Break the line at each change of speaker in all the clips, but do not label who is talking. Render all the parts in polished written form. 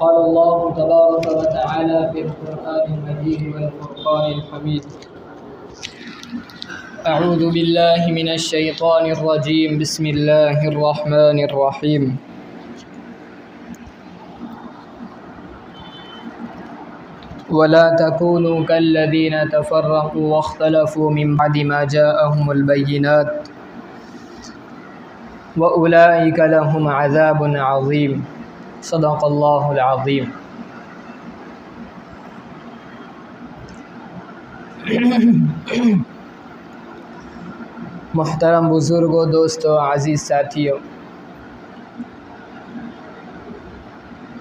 قال الله تبارك وتعالى في القرآن المجيد والفرقان الحميد. أعوذ بالله من الشيطان الرجيم. بسم الله الرحمن الرحيم. ولا تكونوا كالذين تفرقوا واختلفوا من بعد ما جاءهم البينات وأولئك لهم عذاب عظيم. صدق اللہ العظیم. محترم بزرگوں، دوستوں، عزیز ساتھیوں،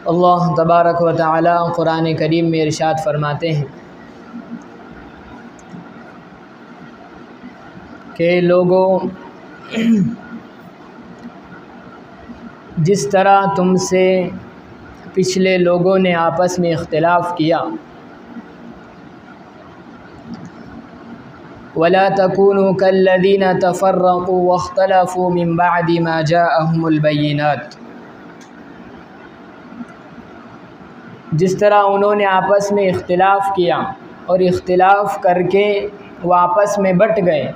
اللہ تبارک و تعالی قرآن کریم میں ارشاد فرماتے ہیں کہ لوگوں، جس طرح تم سے پچھلے لوگوں نے آپس میں اختلاف کیا، وَلَا تَكُونُوا كَالَّذِينَ تَفَرَّقُوا وَاخْتَلَفُوا مِن بَعْدِ مَا جَاءَهُمُ الْبَيِّنَاتُ، جس طرح انہوں نے آپس میں اختلاف کیا اور اختلاف کر کے وہ آپس میں بٹ گئے،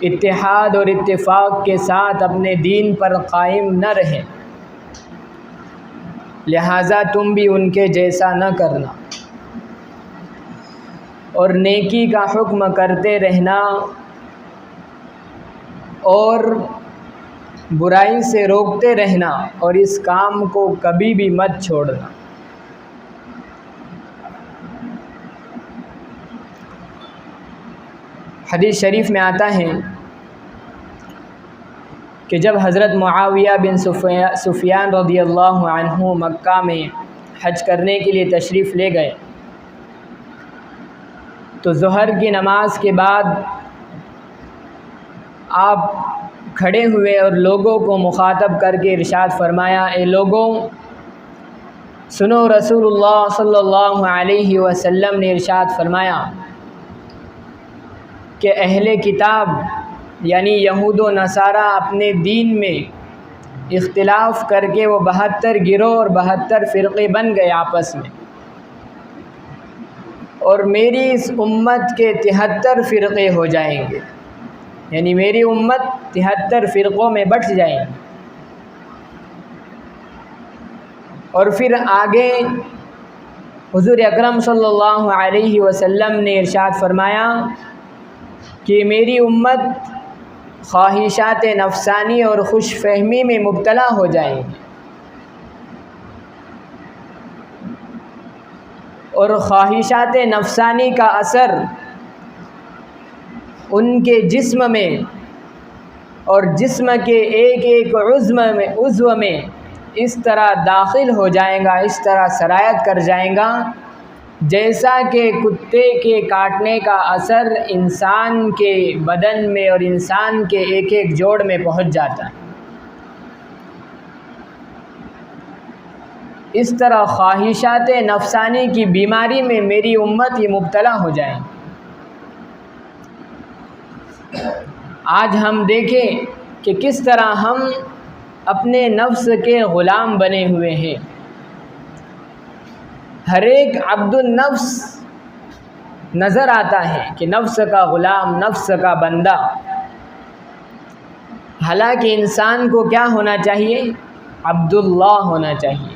اتحاد اور اتفاق کے ساتھ اپنے دین پر قائم نہ رہے، لہٰذا تم بھی ان کے جیسا نہ کرنا اور نیکی کا حکم کرتے رہنا اور برائی سے روکتے رہنا اور اس کام کو کبھی بھی مت چھوڑنا۔ حدیث شریف میں آتا ہے کہ جب حضرت معاویہ بن سفیان رضی اللہ عنہ مکہ میں حج کرنے کے لیے تشریف لے گئے تو ظہر کی نماز کے بعد آپ کھڑے ہوئے اور لوگوں کو مخاطب کر کے ارشاد فرمایا، اے لوگوں سنو، رسول اللہ صلی اللہ علیہ وسلم نے ارشاد فرمایا کہ اہل کتاب یعنی یہود و نصارہ اپنے دین میں اختلاف کر کے وہ 72 گروہ اور 72 فرقے بن گئے آپس میں، اور میری اس امت کے 73 فرقے ہو جائیں گے، یعنی میری امت 73 فرقوں میں بٹ جائیں گی۔ اور پھر آگے حضور اکرم صلی اللہ علیہ وسلم نے ارشاد فرمایا کہ میری امت خواہشات نفسانی اور خوش فہمی میں مبتلا ہو جائیں گی، اور خواہشات نفسانی کا اثر ان کے جسم میں اور جسم کے ایک ایک عضو میں اس طرح داخل ہو جائے گا، اس طرح سرایت کر جائے گا جیسا کہ کتے کے کاٹنے کا اثر انسان کے بدن میں اور انسان کے ایک ایک جوڑ میں پہنچ جاتا ہے۔ اس طرح خواہشات نفسانی کی بیماری میں میری امت یہ مبتلا ہو جائے۔ آج ہم دیکھیں کہ کس طرح ہم اپنے نفس کے غلام بنے ہوئے ہیں۔ ہر ایک عبد النفس نظر آتا ہے کہ نفس کا غلام، نفس کا بندہ، حالانکہ انسان کو کیا ہونا چاہیے؟ عبداللہ ہونا چاہیے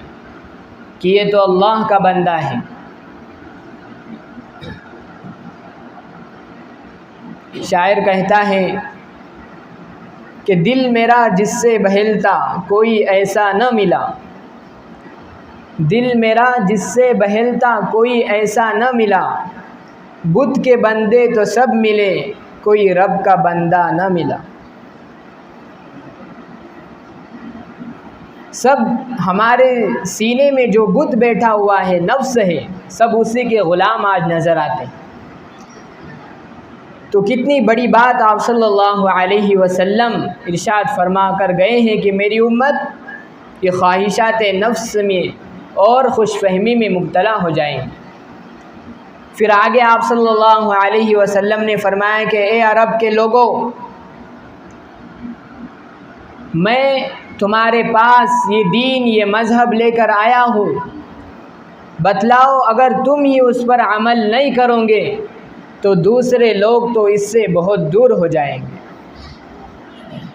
کہ یہ تو اللہ کا بندہ ہے۔ شاعر کہتا ہے کہ دل میرا جس سے بہلتا کوئی ایسا نہ ملا، دل میرا جس سے بہلتا کوئی ایسا نہ ملا، بت کے بندے تو سب ملے کوئی رب کا بندہ نہ ملا۔ سب ہمارے سینے میں جو بت بیٹھا ہوا ہے، نفس ہے، سب اسی کے غلام آج نظر آتے ہیں۔ تو کتنی بڑی بات آپ صلی اللہ علیہ وسلم ارشاد فرما کر گئے ہیں کہ میری امت یہ خواہشات نفس میں اور خوش فہمی میں مبتلا ہو جائیں۔ پھر آگے آپ صلی اللہ علیہ وسلم نے فرمایا کہ اے عرب کے لوگوں، میں تمہارے پاس یہ دین، یہ مذہب لے کر آیا ہوں، بتلاؤ اگر تم ہی اس پر عمل نہیں کرو گے تو دوسرے لوگ تو اس سے بہت دور ہو جائیں گے۔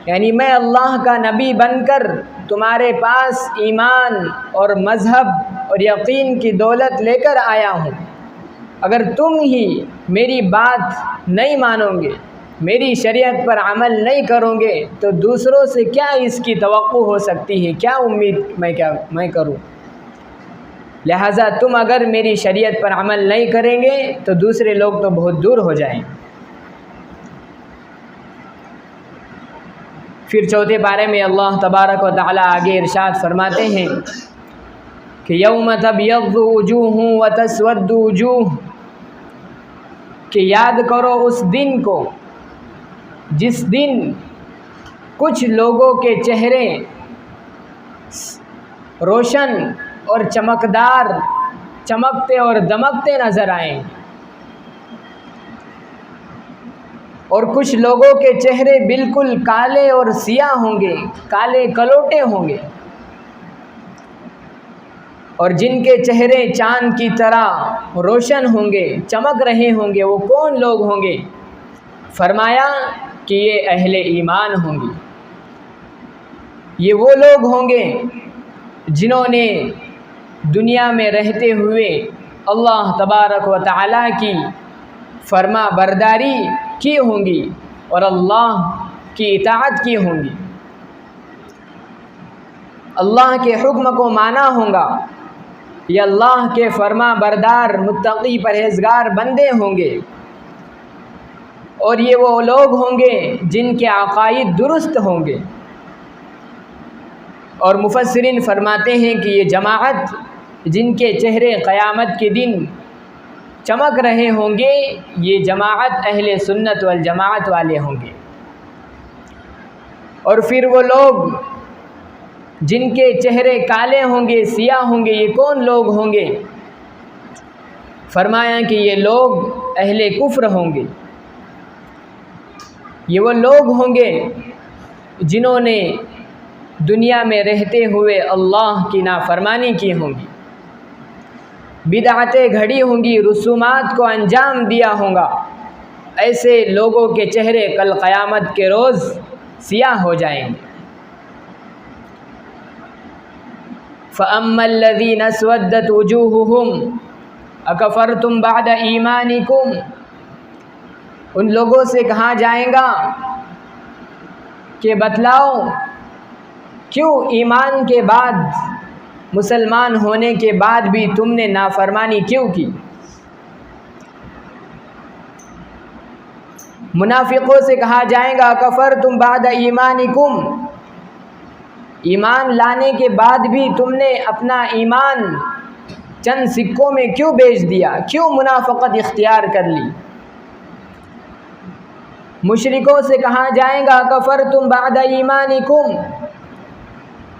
یعنی میں اللہ کا نبی بن کر تمہارے پاس ایمان اور مذہب اور یقین کی دولت لے کر آیا ہوں، اگر تم ہی میری بات نہیں مانو گے، میری شریعت پر عمل نہیں کرو گے تو دوسروں سے کیا اس کی توقع ہو سکتی ہے، کیا امید میں کروں؟ لہٰذا تم اگر میری شریعت پر عمل نہیں کریں گے تو دوسرے لوگ تو بہت دور ہو جائیں۔ پھر چوتھے بارے میں اللہ تبارک و تعالی آگے ارشاد فرماتے ہیں کہ یوم تبیض وجوہ وتسود وجوہ، کہ یاد کرو اس دن کو جس دن کچھ لوگوں کے چہرے روشن اور چمکدار، چمکتے اور دمکتے نظر آئیں، اور کچھ لوگوں کے چہرے بالکل کالے اور سیاہ ہوں گے، کالے کلوٹے ہوں گے، اور جن کے چہرے چاند کی طرح روشن ہوں گے، چمک رہے ہوں گے، وہ کون لوگ ہوں گے؟ فرمایا کہ یہ اہل ایمان ہوں گے، یہ وہ لوگ ہوں گے جنہوں نے دنیا میں رہتے ہوئے اللہ تبارک و تعالیٰ کی فرما برداری کی ہوں گی اور اللہ کی اطاعت کی ہوں گی، اللہ کے حکم کو مانا ہوگا، یہ اللہ کے فرما بردار متقی پرہیزگار بندے ہوں گے، اور یہ وہ لوگ ہوں گے جن کے عقائد درست ہوں گے۔ اور مفسرین فرماتے ہیں کہ یہ جماعت جن کے چہرے قیامت کے دن چمک رہے ہوں گے، یہ جماعت اہل سنت والجماعت والے ہوں گے۔ اور پھر وہ لوگ جن کے چہرے کالے ہوں گے، سیاہ ہوں گے، یہ کون لوگ ہوں گے؟ فرمایا کہ یہ لوگ اہل کفر ہوں گے، یہ وہ لوگ ہوں گے جنہوں نے دنیا میں رہتے ہوئے اللہ کی نافرمانی کی ہوں گی، بدعتیں گھڑی ہوں گی، رسومات کو انجام دیا ہوگا، ایسے لوگوں کے چہرے کل قیامت کے روز سیاہ ہو جائیں گے۔ فَأَمَّا الَّذِينَ اسْوَدَّتْ وُجُوهُهُمْ أَكَفَرْتُمْ بَعْدَ إِيمَانِكُمْ، ان لوگوں سے کہا جائے گا کہ بتلاؤ کیوں ایمان کے بعد، مسلمان ہونے کے بعد بھی تم نے نافرمانی کیوں کی؟ منافقوں سے کہا جائے گا کفرتم بعد ایمانکم، ایمان لانے کے بعد بھی تم نے اپنا ایمان چند سکوں میں کیوں بیچ دیا، کیوں منافقت اختیار کر لی؟ مشرکوں سے کہا جائے گا کفرتم بعد ایمانکم،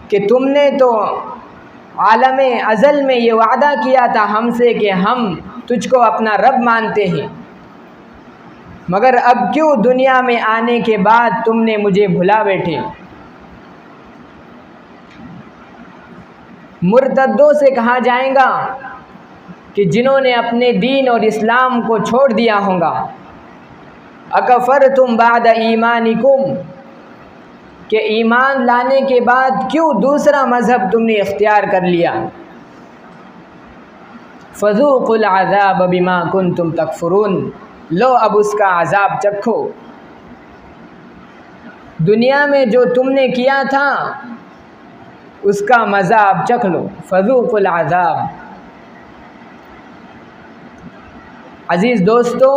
کہ تم نے تو عالم ازل میں یہ وعدہ کیا تھا ہم سے کہ ہم تجھ کو اپنا رب مانتے ہیں، مگر اب کیوں دنیا میں آنے کے بعد تم نے مجھے بھلا بیٹھے؟ مرتدوں سے کہا جائے گا کہ جنہوں نے اپنے دین اور اسلام کو چھوڑ دیا ہوگا، اکفرتم بعد ایمانکم، کہ ایمان لانے کے بعد کیوں دوسرا مذہب تم نے اختیار کر لیا؟ فذوقوا العذاب بما کنتم تکفرون، لو اب اس کا عذاب چکھو، دنیا میں جو تم نے کیا تھا اس کا مزہ اب چکھ لو، فذوقوا العذاب۔ عزیز دوستو،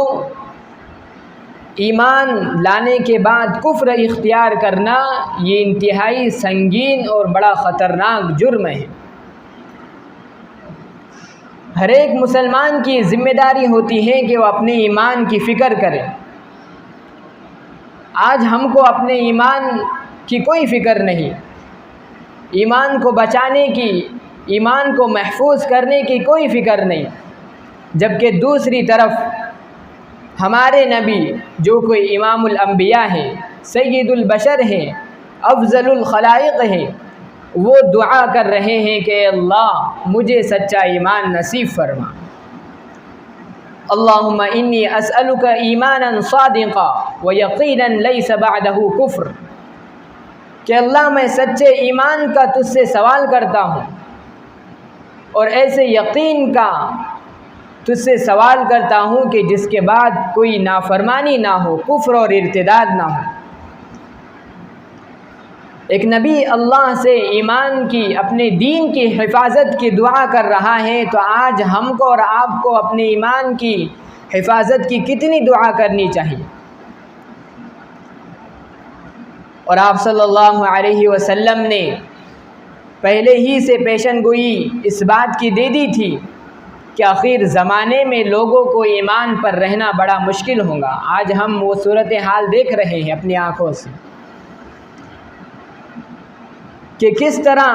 ایمان لانے کے بعد کفر اختیار کرنا یہ انتہائی سنگین اور بڑا خطرناک جرم ہے۔ ہر ایک مسلمان کی ذمہ داری ہوتی ہے کہ وہ اپنے ایمان کی فکر کرے۔ آج ہم کو اپنے ایمان کی کوئی فکر نہیں، ایمان کو بچانے کی، ایمان کو محفوظ کرنے کی کوئی فکر نہیں، جبکہ دوسری طرف ہمارے نبی جو کوئی امام الانبیاء ہیں، سید البشر ہیں، افضل الخلائق ہیں، وہ دعا کر رہے ہیں کہ اللہ مجھے سچا ایمان نصیب فرما۔ اللہم انی اسألک ایمانا صادقا ویقینا لیس بعدہ کفر، کہ اللہ میں سچے ایمان کا تجھ سے سوال کرتا ہوں اور ایسے یقین کا تجھ سے سوال کرتا ہوں کہ جس کے بعد کوئی نافرمانی نہ ہو، کفر اور ارتداد نہ ہو۔ ایک نبی اللہ سے ایمان کی، اپنے دین کی حفاظت کی دعا کر رہا ہے، تو آج ہم کو اور آپ کو اپنے ایمان کی حفاظت کی کتنی دعا کرنی چاہیے۔ اور آپ صلی اللہ علیہ وسلم نے پہلے ہی سے پیشن گوئی اس بات کی دے دی تھی کہ آخر زمانے میں لوگوں کو ایمان پر رہنا بڑا مشکل ہوگا۔ آج ہم وہ صورتحال دیکھ رہے ہیں اپنی آنکھوں سے کہ کس طرح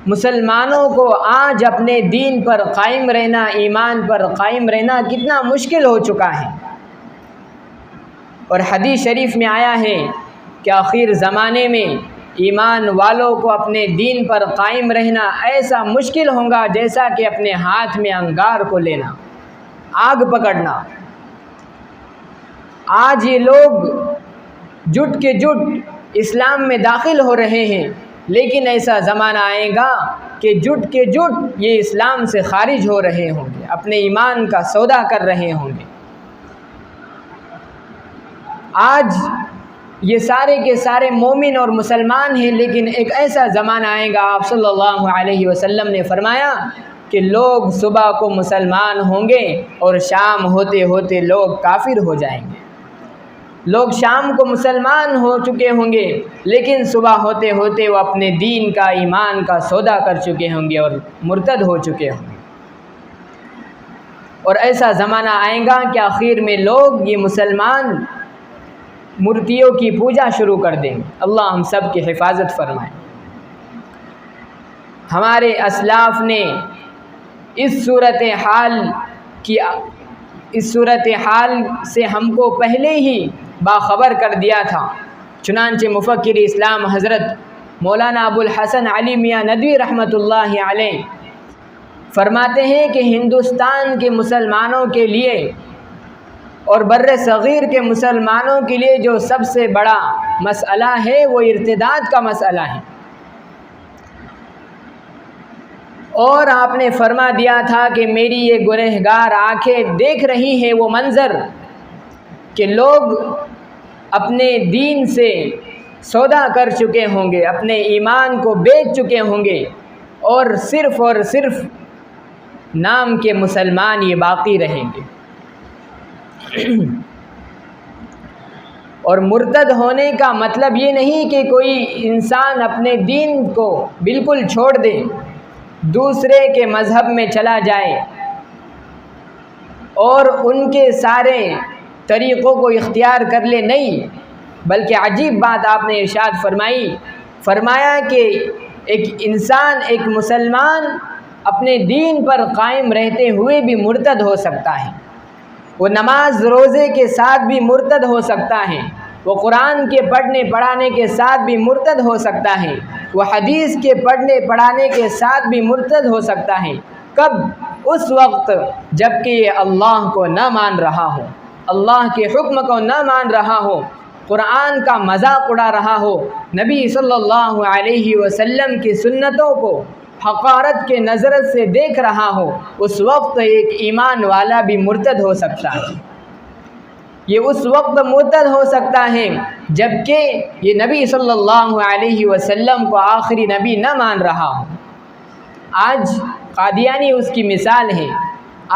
مسلمانوں کو آج اپنے دین پر قائم رہنا، ایمان پر قائم رہنا کتنا مشکل ہو چکا ہے۔ اور حدیث شریف میں آیا ہے کہ آخر زمانے میں ایمان والوں کو اپنے دین پر قائم رہنا ایسا مشکل ہوگا جیسا کہ اپنے ہاتھ میں انگار کو لینا، آگ پکڑنا۔ آج یہ لوگ جٹ کے جٹ اسلام میں داخل ہو رہے ہیں، لیکن ایسا زمانہ آئے گا کہ جٹ کے جٹ یہ اسلام سے خارج ہو رہے ہوں گے، اپنے ایمان کا سودا کر رہے ہوں گے۔ آج یہ سارے کے سارے مومن اور مسلمان ہیں، لیکن ایک ایسا زمانہ آئے گا، آپ صلی اللہ علیہ وسلم نے فرمایا کہ لوگ صبح کو مسلمان ہوں گے اور شام ہوتے ہوتے لوگ کافر ہو جائیں گے۔ لوگ شام کو مسلمان ہو چکے ہوں گے، لیکن صبح ہوتے ہوتے وہ اپنے دین کا، ایمان کا سودا کر چکے ہوں گے اور مرتد ہو چکے ہوں گے۔ اور ایسا زمانہ آئے گا کہ آخر میں لوگ یہ مسلمان مورتیوں کی پوجا شروع کر دیں گے۔ اللہ ہم سب کی حفاظت فرمائے۔ ہمارے اسلاف نے اس صورتحال سے ہم کو پہلے ہی باخبر کر دیا تھا۔ چنانچہ مفکر اسلام حضرت مولانا ابو الحسن علی میاں ندوی رحمۃ اللہ علیہ فرماتے ہیں کہ ہندوستان کے مسلمانوں کے لیے اور بر صغیر کے مسلمانوں کے لیے جو سب سے بڑا مسئلہ ہے وہ ارتداد کا مسئلہ ہے۔ اور آپ نے فرما دیا تھا کہ میری یہ گنہگار آنکھیں دیکھ رہی ہیں وہ منظر کہ لوگ اپنے دین سے سودا کر چکے ہوں گے، اپنے ایمان کو بیچ چکے ہوں گے، اور صرف نام کے مسلمان یہ باقی رہیں گے۔ اور مرتد ہونے کا مطلب یہ نہیں کہ کوئی انسان اپنے دین کو بالکل چھوڑ دے، دوسرے کے مذہب میں چلا جائے اور ان کے سارے طریقوں کو اختیار کر لے، نہیں، بلکہ عجیب بات آپ نے ارشاد فرمایا کہ ایک انسان، ایک مسلمان اپنے دین پر قائم رہتے ہوئے بھی مرتد ہو سکتا ہے، وہ نماز روزے کے ساتھ بھی مرتد ہو سکتا ہے، وہ قرآن کے پڑھنے پڑھانے کے ساتھ بھی مرتد ہو سکتا ہے، وہ حدیث کے پڑھنے پڑھانے کے ساتھ بھی مرتد ہو سکتا ہے۔ کب؟ اس وقت جب کہ یہ اللہ کو نہ مان رہا ہو، اللہ کے حکم کو نہ مان رہا ہو، قرآن کا مذاق اڑا رہا ہو، نبی صلی اللہ علیہ وسلم کی سنتوں کو حقارت کے نظر سے دیکھ رہا ہو، اس وقت ایک ایمان والا بھی مرتد ہو سکتا ہے۔ یہ اس وقت مرتد ہو سکتا ہے جب کہ یہ نبی صلی اللہ علیہ وسلم کو آخری نبی نہ مان رہا ہو۔ آج قادیانی اس کی مثال ہے،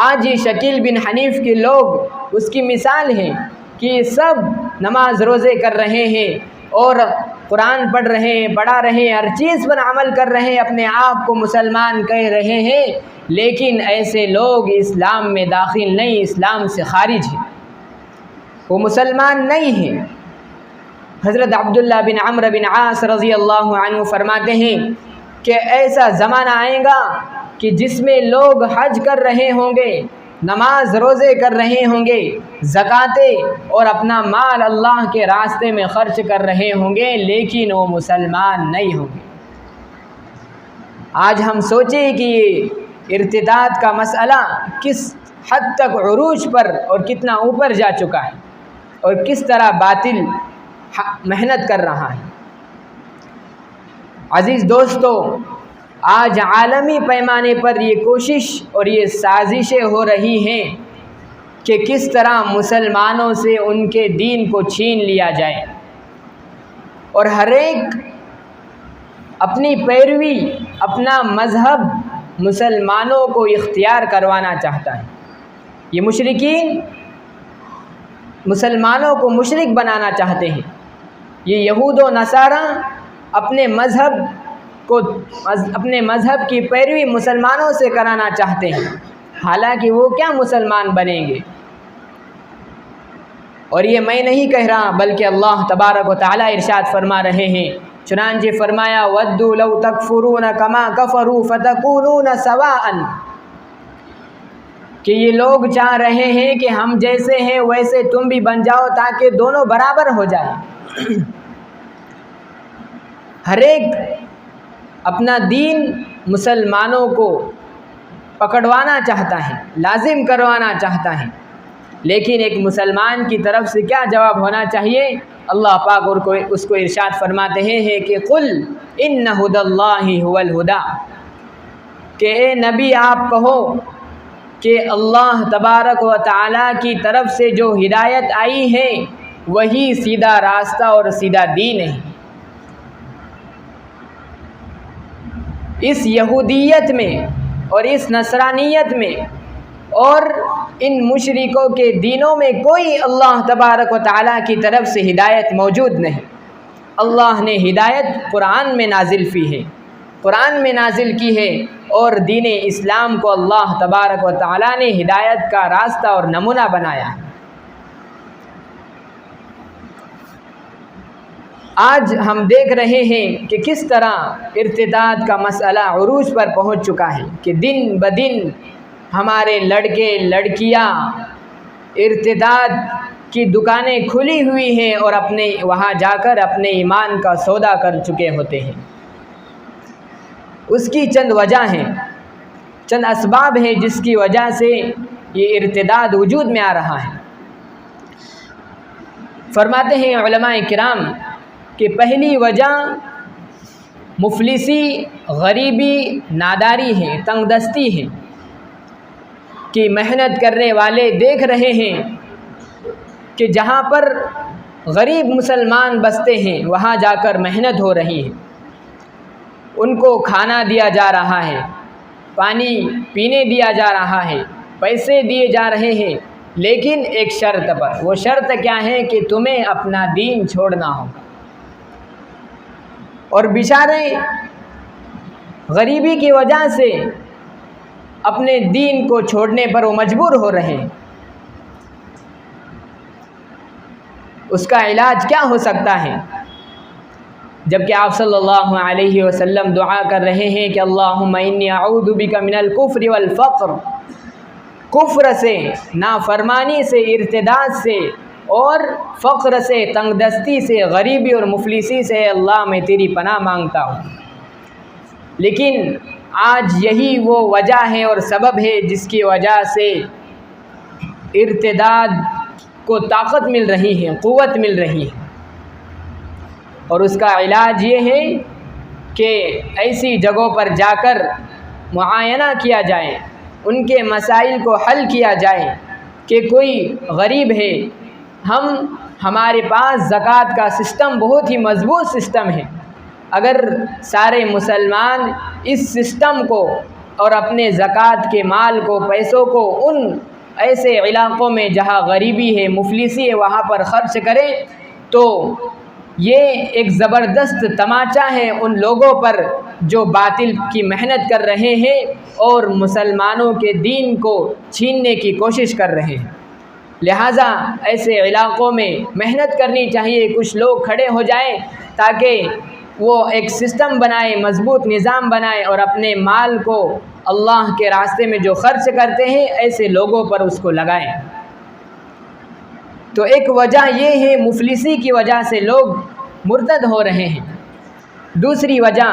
آج یہ شکیل بن حنیف کے لوگ اس کی مثال ہیں کہ یہ سب نماز روزے کر رہے ہیں اور قرآن پڑھ رہے ہیں، پڑھا رہے ہیں، ہر چیز پر عمل کر رہے ہیں، اپنے آپ کو مسلمان کہہ رہے ہیں، لیکن ایسے لوگ اسلام میں داخل نہیں، اسلام سے خارج ہیں، وہ مسلمان نہیں ہیں۔ حضرت عبداللہ بن عمرو بن عاص رضی اللہ عنہ فرماتے ہیں کہ ایسا زمانہ آئے گا کہ جس میں لوگ حج کر رہے ہوں گے نماز روزے کر رہے ہوں گے، زکاتیں اور اپنا مال اللہ کے راستے میں خرچ کر رہے ہوں گے، لیکن وہ مسلمان نہیں ہوں گے۔ آج ہم سوچیں کہ یہ ارتداد کا مسئلہ کس حد تک عروج پر اور کتنا اوپر جا چکا ہے، اور کس طرح باطل محنت کر رہا ہے۔ عزیز دوستو، آج عالمی پیمانے پر یہ کوشش اور یہ سازشیں ہو رہی ہیں کہ کس طرح مسلمانوں سے ان کے دین کو چھین لیا جائے، اور ہر ایک اپنی پیروی، اپنا مذہب مسلمانوں کو اختیار کروانا چاہتا ہے۔ یہ مشرکین مسلمانوں کو مشرک بنانا چاہتے ہیں۔ یہ یہود و نصارہ اپنے مذہب کی پیروی مسلمانوں سے کرانا چاہتے ہیں، حالانکہ وہ کیا مسلمان بنیں گے؟ اور یہ میں نہیں کہہ رہا، بلکہ اللہ تبارک و تعالی ارشاد فرما رہے ہیں، چنانچہ فرمایا وَدُّوا لَوْ تَكْفُرُونَ كَمَا كَفَرُوا فَتَكُونُونَ سَوَاءً، کہ یہ لوگ چاہ رہے ہیں کہ ہم جیسے ہیں ویسے تم بھی بن جاؤ تاکہ دونوں برابر ہو جائیں۔ ہر ایک اپنا دین مسلمانوں کو پکڑوانا چاہتا ہے، لازم کروانا چاہتا ہے، لیکن ایک مسلمان کی طرف سے کیا جواب ہونا چاہیے؟ اللہ پاک اس کو ارشاد فرماتے ہیں کہ قُلْ إِنَّ هُدَى اللَّهِ هُوَ الْهُدَى، کہ اے نبی آپ کہو کہ اللہ تبارک و تعالیٰ کی طرف سے جو ہدایت آئی ہے وہی سیدھا راستہ اور سیدھا دین ہے۔ اس یہودیت میں اور اس نصرانیت میں اور ان مشرکوں کے دینوں میں کوئی اللہ تبارک و تعالیٰ کی طرف سے ہدایت موجود نہیں۔ اللہ نے ہدایت قرآن میں نازل کی ہے، اور دین اسلام کو اللہ تبارک و تعالیٰ نے ہدایت کا راستہ اور نمونہ بنایا ہے۔ آج ہم دیکھ رہے ہیں کہ کس طرح ارتداد کا مسئلہ عروج پر پہنچ چکا ہے، کہ دن بدن ہمارے لڑکے لڑکیاں ارتداد کی دکانیں کھلی ہوئی ہیں اور وہاں جا کر اپنے ایمان کا سودا کر چکے ہوتے ہیں۔ اس کی چند وجہ ہیں، چند اسباب ہیں جس کی وجہ سے یہ ارتداد وجود میں آ رہا ہے۔ فرماتے ہیں علماء کرام کہ پہلی وجہ مفلسی، غریبی، ناداری ہے، تنگ دستی ہے، کہ محنت کرنے والے دیکھ رہے ہیں کہ جہاں پر غریب مسلمان بستے ہیں وہاں جا کر محنت ہو رہی ہے، ان کو کھانا دیا جا رہا ہے، پانی پینے دیا جا رہا ہے، پیسے دیے جا رہے ہیں، لیکن ایک شرط پر۔ وہ شرط کیا ہے؟ کہ تمہیں اپنا دین چھوڑنا ہوگا۔ اور بیچارے غریبی کی وجہ سے اپنے دین کو چھوڑنے پر وہ مجبور ہو رہے ہیں۔ اس کا علاج کیا ہو سکتا ہے؟ جبکہ آپ صلی اللہ علیہ وسلم دعا کر رہے ہیں کہ اللہم انی اعوذ بک من الکفر والفقر، کفر سے، نافرمانی سے، ارتداد سے اور فقر سے، تنگ دستی سے، غریبی اور مفلسی سے اللہ میں تیری پناہ مانگتا ہوں۔ لیکن آج یہی وہ وجہ ہے اور سبب ہے جس کی وجہ سے ارتداد کو طاقت مل رہی ہے، قوت مل رہی ہے۔ اور اس کا علاج یہ ہے کہ ایسی جگہوں پر جا کر معائنہ کیا جائے، ان کے مسائل کو حل کیا جائے کہ کوئی غریب ہے، ہمارے پاس زکوٰۃ کا سسٹم بہت ہی مضبوط سسٹم ہے، اگر سارے مسلمان اس سسٹم کو اور اپنے زکوٰۃ کے مال کو، پیسوں کو ان ایسے علاقوں میں جہاں غریبی ہے، مفلسی ہے، وہاں پر خرچ کریں تو یہ ایک زبردست تماچا ہے ان لوگوں پر جو باطل کی محنت کر رہے ہیں اور مسلمانوں کے دین کو چھیننے کی کوشش کر رہے ہیں۔ لہٰذا ایسے علاقوں میں محنت کرنی چاہیے، کچھ لوگ کھڑے ہو جائیں تاکہ وہ ایک سسٹم بنائے، مضبوط نظام بنائے اور اپنے مال کو اللہ کے راستے میں جو خرچ کرتے ہیں ایسے لوگوں پر اس کو لگائیں۔ تو ایک وجہ یہ ہے مفلسی کی وجہ سے لوگ مرتد ہو رہے ہیں۔ دوسری وجہ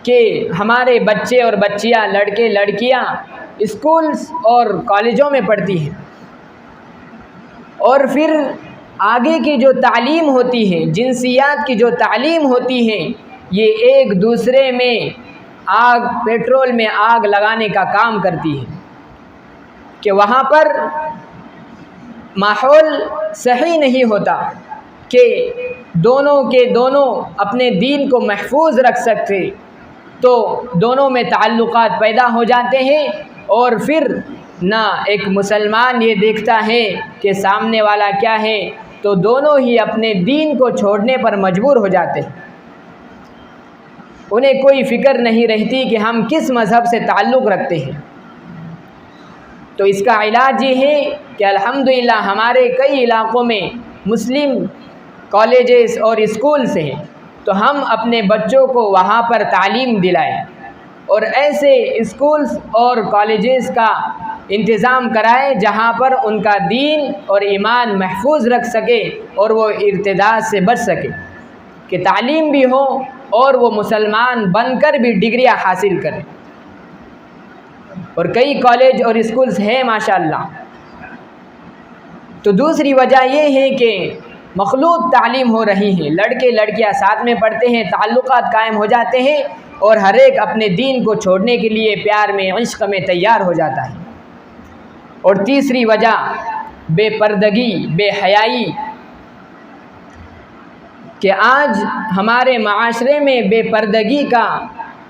کہ ہمارے بچے اور بچیاں، لڑکے لڑکیاں اسکولز اور کالجوں میں پڑھتی ہیں، اور پھر آگے کی جو تعلیم ہوتی ہے، جنسیات کی جو تعلیم ہوتی ہے، یہ ایک دوسرے میں پیٹرول میں آگ لگانے کا کام کرتی ہے کہ وہاں پر ماحول صحیح نہیں ہوتا کہ دونوں کے دونوں اپنے دین کو محفوظ رکھ سکتے، تو دونوں میں تعلقات پیدا ہو جاتے ہیں، اور پھر نہ ایک مسلمان یہ دیکھتا ہے کہ سامنے والا کیا ہے، تو دونوں ہی اپنے دین کو چھوڑنے پر مجبور ہو جاتے ہیں۔ انہیں کوئی فکر نہیں رہتی کہ ہم کس مذہب سے تعلق رکھتے ہیں۔ تو اس کا علاج یہ ہے کہ الحمدللہ ہمارے کئی علاقوں میں مسلم کالجز اور اسکولز ہیں، تو ہم اپنے بچوں کو وہاں پر تعلیم دلائیں اور ایسے اسکولز اور کالجز کا انتظام کرائے جہاں پر ان کا دین اور ایمان محفوظ رکھ سکے اور وہ ارتداد سے بچ سکے، کہ تعلیم بھی ہو اور وہ مسلمان بن کر بھی ڈگریاں حاصل کریں۔ اور کئی کالج اور اسکولز ہیں ماشاءاللہ۔ تو دوسری وجہ یہ ہے کہ مخلوط تعلیم ہو رہی ہے، لڑکے لڑکیاں ساتھ میں پڑھتے ہیں، تعلقات قائم ہو جاتے ہیں، اور ہر ایک اپنے دین کو چھوڑنے کے لیے پیار میں، عشق میں تیار ہو جاتا ہے۔ اور تیسری وجہ بے پردگی، بے حیائی، کہ آج ہمارے معاشرے میں بے پردگی کا،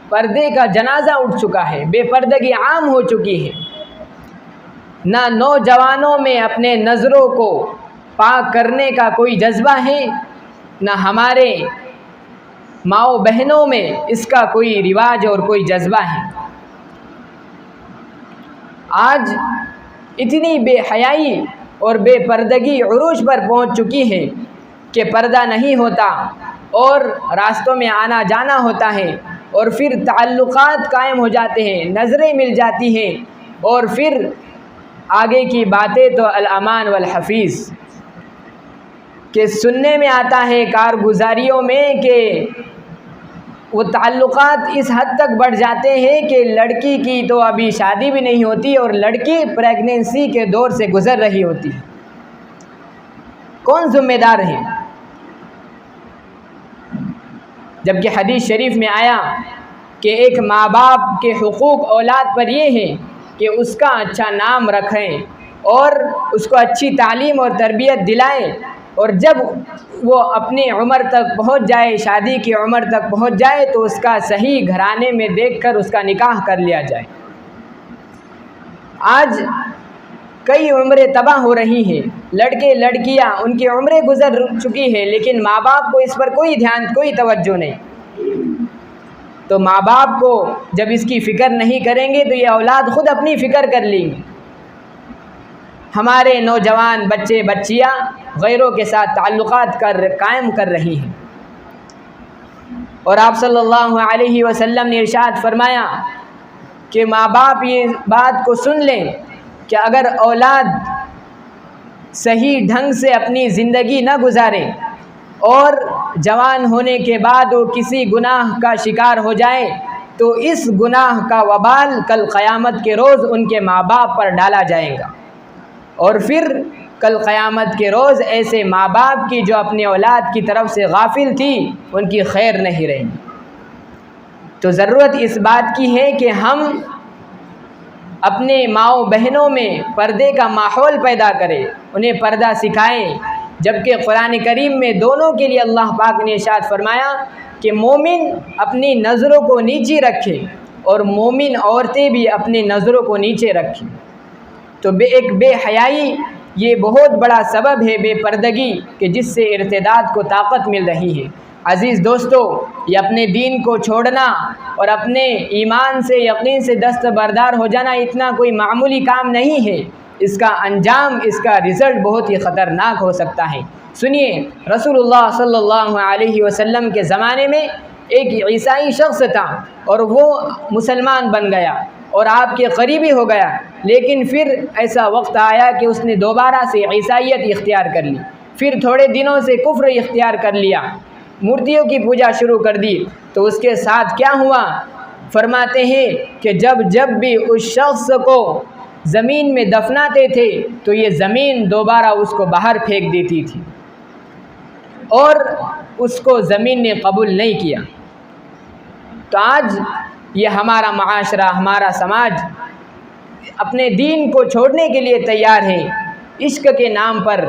پردے کا جنازہ اٹھ چکا ہے، بے پردگی عام ہو چکی ہے۔ نہ نوجوانوں میں اپنے نظروں کو پاک کرنے کا کوئی جذبہ ہے، نہ ہمارے ماؤں بہنوں میں اس کا کوئی رواج اور کوئی جذبہ ہے۔ آج اتنی بے حیائی اور بے پردگی عروج پر پہنچ چکی ہے کہ پردہ نہیں ہوتا اور راستوں میں آنا جانا ہوتا ہے، اور پھر تعلقات قائم ہو جاتے ہیں، نظریں مل جاتی ہیں، اور پھر آگے کی باتیں تو الامان والحفیظ، کہ سننے میں آتا ہے کارگزاریوں میں کہ وہ تعلقات اس حد تک بڑھ جاتے ہیں کہ لڑکی کی تو ابھی شادی بھی نہیں ہوتی اور لڑکی پریگننسی کے دور سے گزر رہی ہوتی ہے۔ کون ذمہ دار ہے؟ جبکہ حدیث شریف میں آیا کہ ایک ماں باپ کے حقوق اولاد پر یہ ہے کہ اس کا اچھا نام رکھیں اور اس کو اچھی تعلیم اور تربیت دلائیں، اور جب وہ اپنی عمر تک پہنچ جائے، شادی کی عمر تک پہنچ جائے، تو اس کا صحیح گھرانے میں دیکھ کر اس کا نکاح کر لیا جائے۔ آج کئی عمریں تباہ ہو رہی ہیں، لڑکے لڑکیاں ان کی عمریں گزر چکی ہیں، لیکن ماں باپ کو اس پر کوئی دھیان، کوئی توجہ نہیں۔ تو ماں باپ کو جب اس کی فکر نہیں کریں گے تو یہ اولاد خود اپنی فکر کر لیں گے۔ ہمارے نوجوان بچے بچیاں غیروں کے ساتھ تعلقات قائم کر رہی ہیں، اور آپ صلی اللہ علیہ وسلم نے ارشاد فرمایا کہ ماں باپ یہ بات کو سن لیں کہ اگر اولاد صحیح ڈھنگ سے اپنی زندگی نہ گزارے اور جوان ہونے کے بعد وہ کسی گناہ کا شکار ہو جائے، تو اس گناہ کا وبال کل قیامت کے روز ان کے ماں باپ پر ڈالا جائے گا، اور پھر کل قیامت کے روز ایسے ماں باپ کی جو اپنی اولاد کی طرف سے غافل تھی ان کی خیر نہیں رہی۔ تو ضرورت اس بات کی ہے کہ ہم اپنے ماؤں بہنوں میں پردے کا ماحول پیدا کریں، انہیں پردہ سکھائیں، جبکہ قرآن کریم میں دونوں کے لیے اللہ پاک نے ارشاد فرمایا کہ مومن اپنی نظروں کو نیچے رکھے اور مومن عورتیں بھی اپنی نظروں کو نیچے رکھیں۔ تو ایک بے حیائی یہ بہت بڑا سبب ہے بے پردگی، کہ جس سے ارتداد کو طاقت مل رہی ہے۔ عزیز دوستو، یہ اپنے دین کو چھوڑنا اور اپنے ایمان سے، یقین سے دستبردار ہو جانا اتنا کوئی معمولی کام نہیں ہے۔ اس کا انجام، اس کا رزلٹ بہت ہی خطرناک ہو سکتا ہے۔ سنیے، رسول اللہ صلی اللہ علیہ وسلم کے زمانے میں ایک عیسائی شخص تھا اور وہ مسلمان بن گیا اور آپ کے قریبی ہو گیا، لیکن پھر ایسا وقت آیا کہ اس نے دوبارہ سے عیسائیت اختیار کر لی، پھر تھوڑے دنوں سے کفر اختیار کر لیا، مورتیوں کی پوجا شروع کر دی۔ تو اس کے ساتھ کیا ہوا؟ فرماتے ہیں کہ جب بھی اس شخص کو زمین میں دفناتے تھے تو یہ زمین دوبارہ اس کو باہر پھینک دیتی تھی اور اس کو زمین نے قبول نہیں کیا۔ تو آج یہ ہمارا معاشرہ، ہمارا سماج اپنے دین کو چھوڑنے کے لیے تیار ہے، عشق کے نام پر